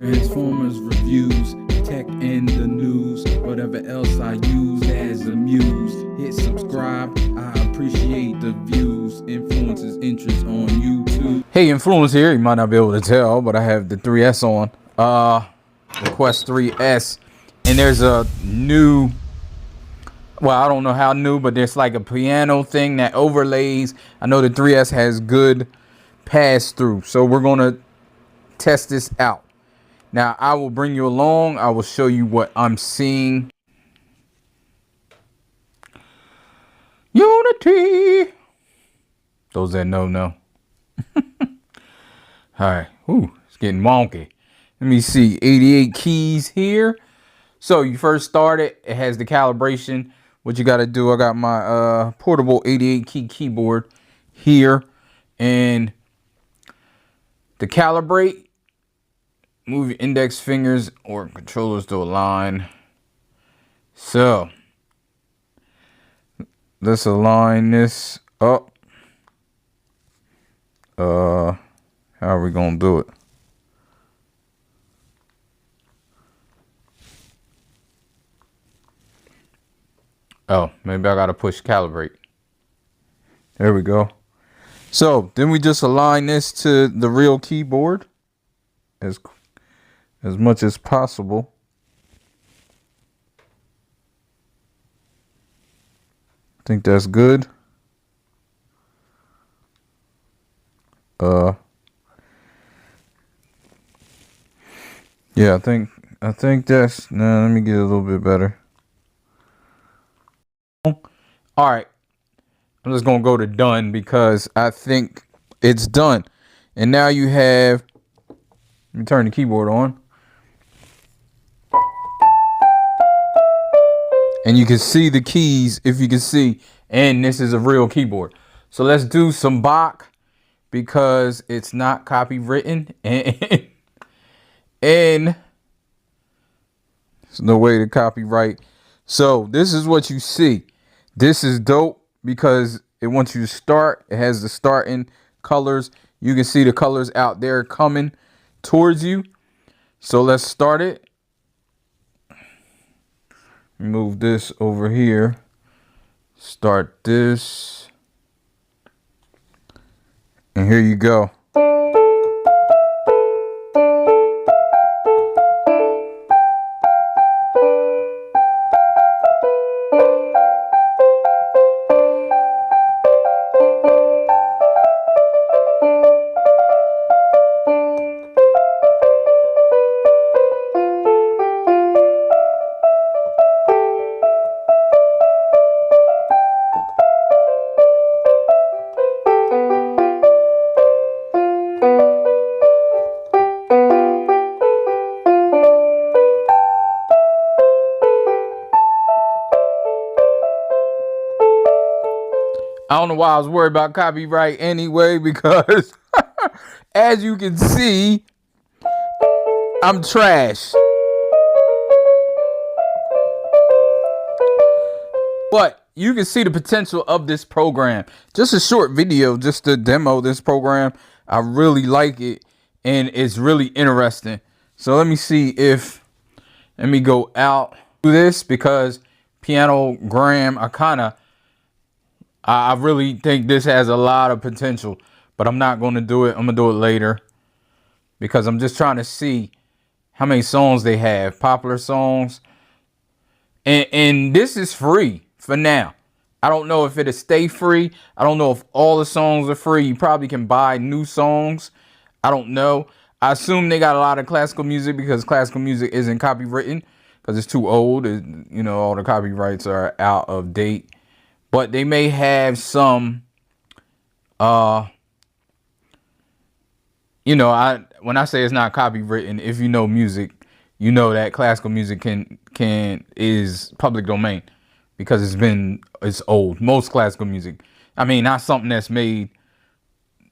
Transformers reviews, tech and the news, whatever else I use as a muse. Hit subscribe, I appreciate the views. Influences interest on YouTube. Hey, Influence here. You might not be able to tell, but I have the 3S on. The Quest 3S. And there's a new, well, I don't know how new, but there's like a piano thing that overlays. I know the 3S has good pass through, so we're gonna test this out. Now, I will bring you along. I will show you what I'm seeing. Unity. Those that know. All right. Ooh, it's getting wonky. Let me see. 88 keys here. So you first start it. It has the calibration. What you got to do, I got my portable 88 key keyboard here. And to calibrate, move your index fingers or controllers to align. So let's align this up. How are we gonna do it? Oh, maybe I gotta push calibrate. There we go. So then we just align this to the real keyboard as much as possible. I think that's good. Yeah, I think that's, nah, let me get a little bit better. All right. I'm just going to go to done because I think it's done. And now you have, let me turn the keyboard on. And you can see the keys, if you can see, and this is a real keyboard. So let's do some Bach because it's not copywritten and there's no way to copyright. So this is what you see. This is dope because it wants you to start. It has the starting colors. You can see the colors out there coming towards you. So let's start it. Move this over here. Start this. And here you go. I don't know why I was worried about copyright anyway, because as you can see, I'm trash. But you can see the potential of this program. Just a short video, just to demo this program. I really like it, and it's really interesting. So let me see if, let me go out do this because pianogram, I really think this has a lot of potential, but I'm not going to do it. I'm going to do it later because I'm just trying to see how many songs they have, popular songs. And this is free for now. I don't know if it'll stay free. I don't know if all the songs are free. You probably can buy new songs. I don't know. I assume they got a lot of classical music because classical music isn't copywritten because it's too old. You know, all the copyrights are out of date. But they may have some, when I say it's not copywritten, if you know music, you know that classical music is public domain because it's old. Most classical music, I mean, not something that's made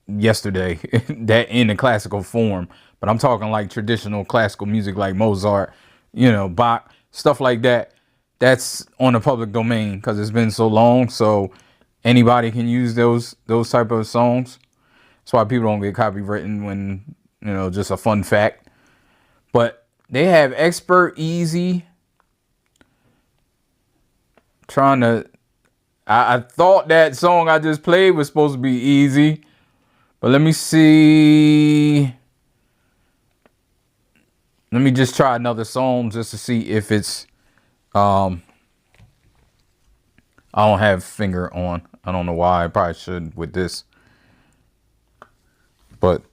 yesterday that in a classical form, but I'm talking like traditional classical music like Mozart, Bach, stuff like that. That's on the public domain because it's been so long. So anybody can use those type of songs. That's why people don't get copywritten when, just a fun fact. But they have expert, easy. Trying to, I thought that song I just played was supposed to be easy, but let me see. Let me just try another song just to see if it's, I don't have finger on. I don't know why. I probably should with this. But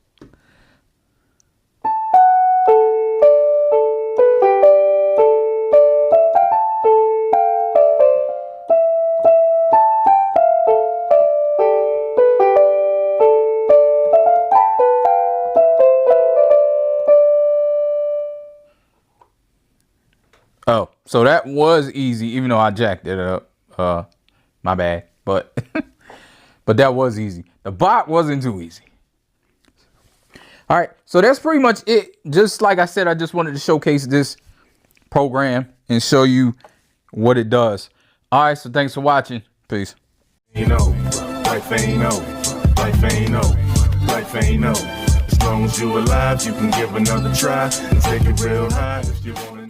oh, so that was easy, even though I jacked it up. My bad. But but that was easy. The bot wasn't too easy. All right, so that's pretty much it. Just like I said, I just wanted to showcase this program and show you what it does. All right, so thanks for watching. Peace. You know, life ain't no, life ain't no, life ain't no. As long as you alive, you can give another try and take it real high if you want it.